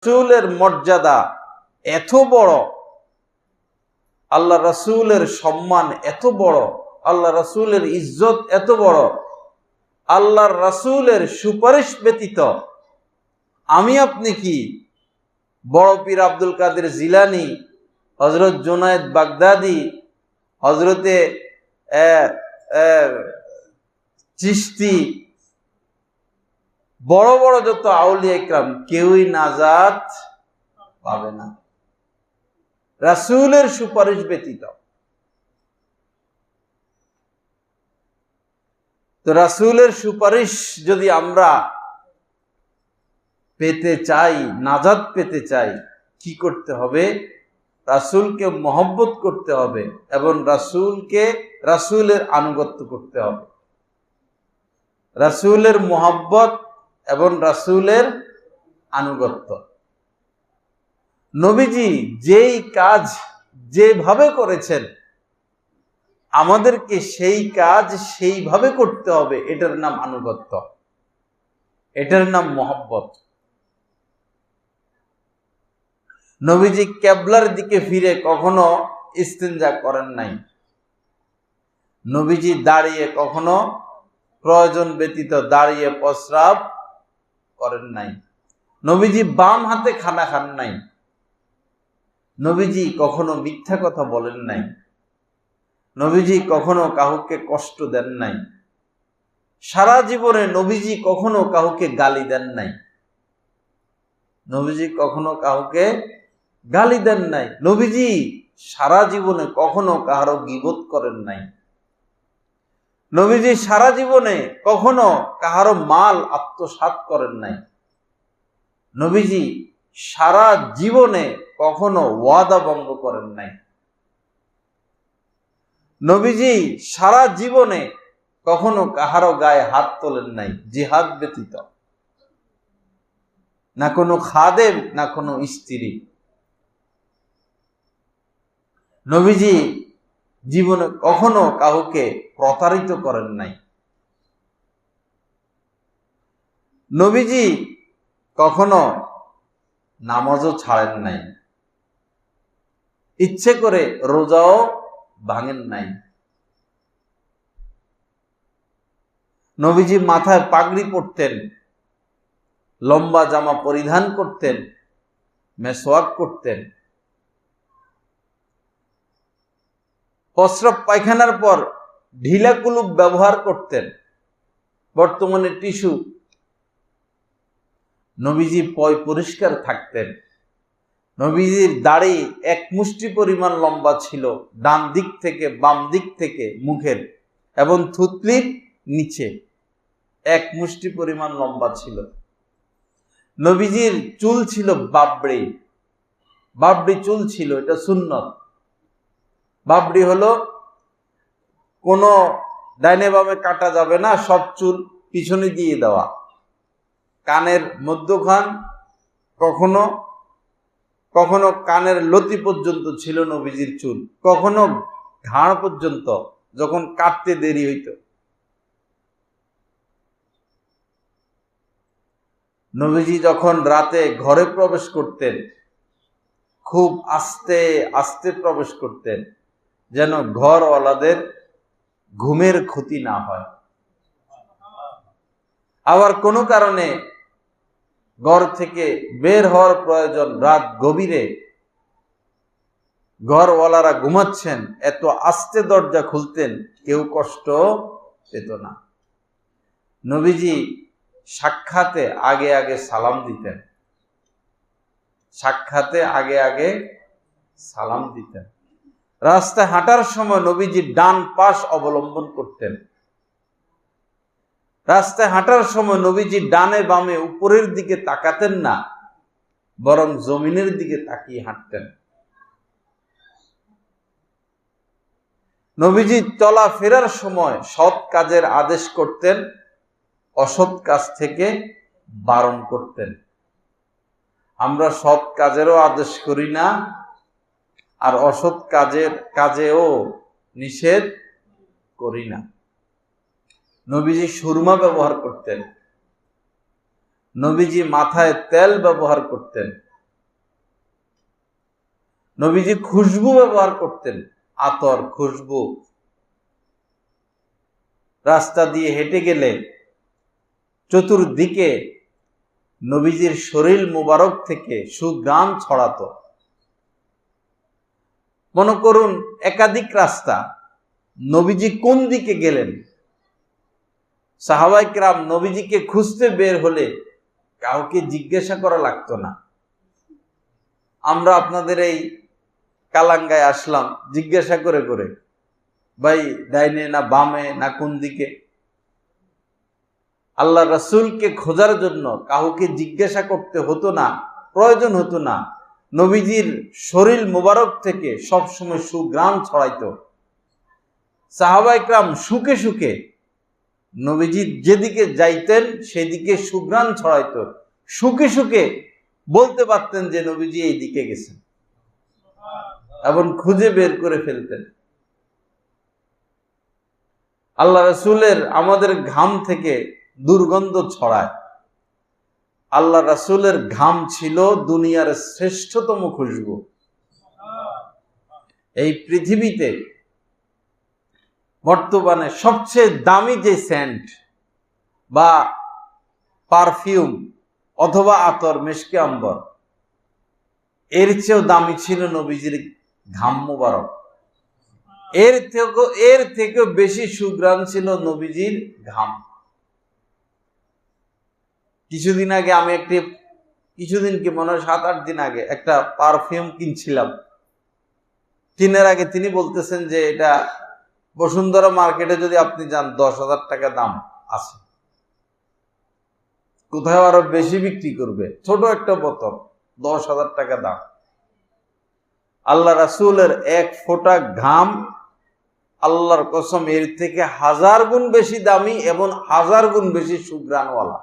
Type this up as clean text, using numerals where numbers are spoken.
রাসূলের মর্যাদা এত বড়, আল্লাহ রাসূলের সম্মান এত বড়, আল্লাহ রাসূলের ইজ্জত এত বড়, আল্লাহর রাসূলের সুপারিশ ব্যতীত আমি আপনি কি বড় পীর আব্দুল কাদের জিলানী, হযরত জুনায়েদ বাগদাদি, হযরতে চিশতি, বড় বড় যত আউলিয়া ইকরাম কেউই নাজাত পাবে না রাসূলের সুপারিশ ব্যতীত। তো রাসূলের সুপারিশ যদি আমরা পেতে চাই, নাজাত পেতে চাই, কি করতে হবে? রাসূলকে মহব্বত করতে হবে এবং রাসূলের আনুগত্য করতে হবে। রাসূলের মহব্বত এবং রাসূলের আনুগত্য। নবীজি যেই কাজ যেভাবে করেছেন আমাদেরকে সেই কাজ সেইভাবে করতে হবে, এটার নাম আনুগত্য, এটার নাম মহব্বত। নবীজি কিবলার দিকে ফিরে কখনো ইস্তিনজা করেন নাই। নবীজি দাঁড়িয়ে কখনো প্রয়োজন ব্যতীত দাঁড়িয়ে প্রস্রাব করেন নাই। নবীজি বাম হাতে খানা খান নাই। নবীজি কখনো মিথ্যা কথা বলেন নাই। নবীজি কখনো কাউকে কষ্ট দেন নাই। সারা জীবনে নবীজি কখনো কাউকে গালি দেন নাই। নবীজি কখনো কাউকে গালি দেন নাই। নবীজি সারা জীবনে কখনো কাহারো গীবত করেন নাই। নবীজি সারা জীবনে কখনো কাহারো মাল আত্মসাৎ করেন নাই। নবীজি সারা জীবনে কখনো ওয়াদা ভঙ্গ করেন নাই। নবীজি সারা জীবনে কখনো কাহারো গায়ে হাত তোলেন নাই, জিহাদ ব্যতীত। না কোনো খাদেম, না কোনো স্ত্রী। নবীজি জীবনে কখনো কাউকে প্রতারিত করেন নাই। নবীজি কখনো নামাজও ছাড়েন নাই। ইচ্ছে করে রোজাও ভাঙেন নাই। নবীজি মাথায় পাগড়ি পরতেন, লম্বা জামা পরিধান করতেন, মেসওয়াক করতেন। প্রস্রাব পায়খানার পর ঢিলা কুলুপ ব্যবহার করতেন, বর্তমানে টিস্যু। নবীজি পয় পরিষ্কার থাকতেন। নবীজির দাড়ি এক মুষ্টি পরিমাণ লম্বা ছিল, ডান দিক থেকে বাম দিক থেকে মুখের এবং থুতনির নিচে এক মুষ্টি পরিমাণ লম্বা ছিল। নবীজির চুল ছিল বাবড়ি, বাবড়ি চুল ছিল, এটা সুন্নত। বাবড়ি হলো কোনো ডাইনে বামে কাটা যাবে না, সব চুল পিছনে দিয়ে দেওয়া। কানের মধ্যখান কখনো কখনো কানের লতি পর্যন্ত ছিল নবীজির চুল, কখনো ঘাড় পর্যন্ত, যখন কাটতে দেরি হইত। নবীজি যখন রাতে ঘরে প্রবেশ করতেন খুব আস্তে আস্তে প্রবেশ করতেন, যেন ঘরওয়ালাদের ঘুমের ক্ষতি না হয়। আবার কোনো কারণে ঘর থেকে বের হওয়ার প্রয়োজন, রাত গভীরে ঘরওয়ালারা ঘুমাচ্ছেন, এত আস্তে দরজা খুলতেন, কেউ কষ্ট পেত না। নবীজি সাক্ষাতে আগে আগে সালাম দিতেন, সাক্ষাতে আগে আগে সালাম দিতেন। রাস্তায় হাঁটার সময় নবীজি ডান পাশ অবলম্বন করতেন। রাস্তায় হাঁটার সময় নবীজি ডানে বামে উপরের দিকে তাকাতেন না, বরং জমিনের দিকে তাকিয়ে হাঁটতেন। নবীজি চলাফেরার সময় সৎ কাজের আদেশ করতেন, অসৎ কাজ থেকে বারণ করতেন। আমরা সৎ কাজেরও আদেশ করি না, আর অসৎ কাজেও নিষেধ করি না। নবীজি সুরমা ব্যবহার করতেন। নবীজি মাথায় তেল ব্যবহার করতেন। নবীজি খুশবু ব্যবহার করতেন, আতর, খুশবু। রাস্তা দিয়ে হেঁটে গেলে চতুর্দিকে নবীজির শরীর মুবারক থেকে সুঘ্রাণ ছড়াতো। মনে করুন একাধিক রাস্তা, নবীজি কোন দিকে গেলেন, সাহাবায়ে কেরাম নবীজিকে খুঁজতে বের হলে কাউকে জিজ্ঞাসা করা লাগতো না। আমরা আপনাদের এই কালাঙ্গায় আসলাম জিজ্ঞাসা করে করে, ভাই ডাইনে না বামে না কোন দিকে। আল্লাহ রাসূলকে খোঁজার জন্য কাউকে জিজ্ঞাসা করতে হতো না, প্রয়োজন হতো না। নবীজির শরীর মোবারক থেকে সবসময় সুঘ্রাণ ছড়াইতো। সাহাবায়ে কেরাম সুখে সুখে নবীজি যেদিকে যাইতেন সেদিকে সুঘ্রাণ ছড়াইতো। সুখে সুখে বলতে পারতেন যে নবীজি এই দিকে গেছেন, এবং খুঁজে বের করে ফেলতেন। আল্লাহ রাসূলের আমাদের ঘাম থেকে দুর্গন্ধ ছড়ায়। আল্লাহ রাসূলের ঘাম ছিল দুনিয়ার শ্রেষ্ঠতম খুশবু। এই পৃথিবীতে বর্তমানে সবচেয়ে দামি যে সেন্ট বা পারফিউম অথবা আতর, মেশকে আম্বর, এর চেয়েও দামি ছিল নবীজির ঘাম মুবারক। এর থেকেও বেশি সুঘ্রাণ ছিল নবীজির ঘাম। কিছুদিন আগে আমি কিছুদিন কি মনে হয় 7-8 দিন আগে একটা পারফিউম কিনছিলাম। কেনার আগে তিনি বলতেছেন যে এটা বসুন্ধরা মার্কেটে যদি আপনি যান 10,000 টাকা দাম আছে, কোথাও আরো বেশি বিক্রি করবে। ছোট একটা বোতল 10,000 টাকা দাম। আল্লাহ রাসূলের এক ফোঁটা ঘাম, আল্লাহর কসম, এর থেকে 1000 গুণ বেশি দামি এবং 1000 গুণ বেশি সুঘ্রাণওয়ালা।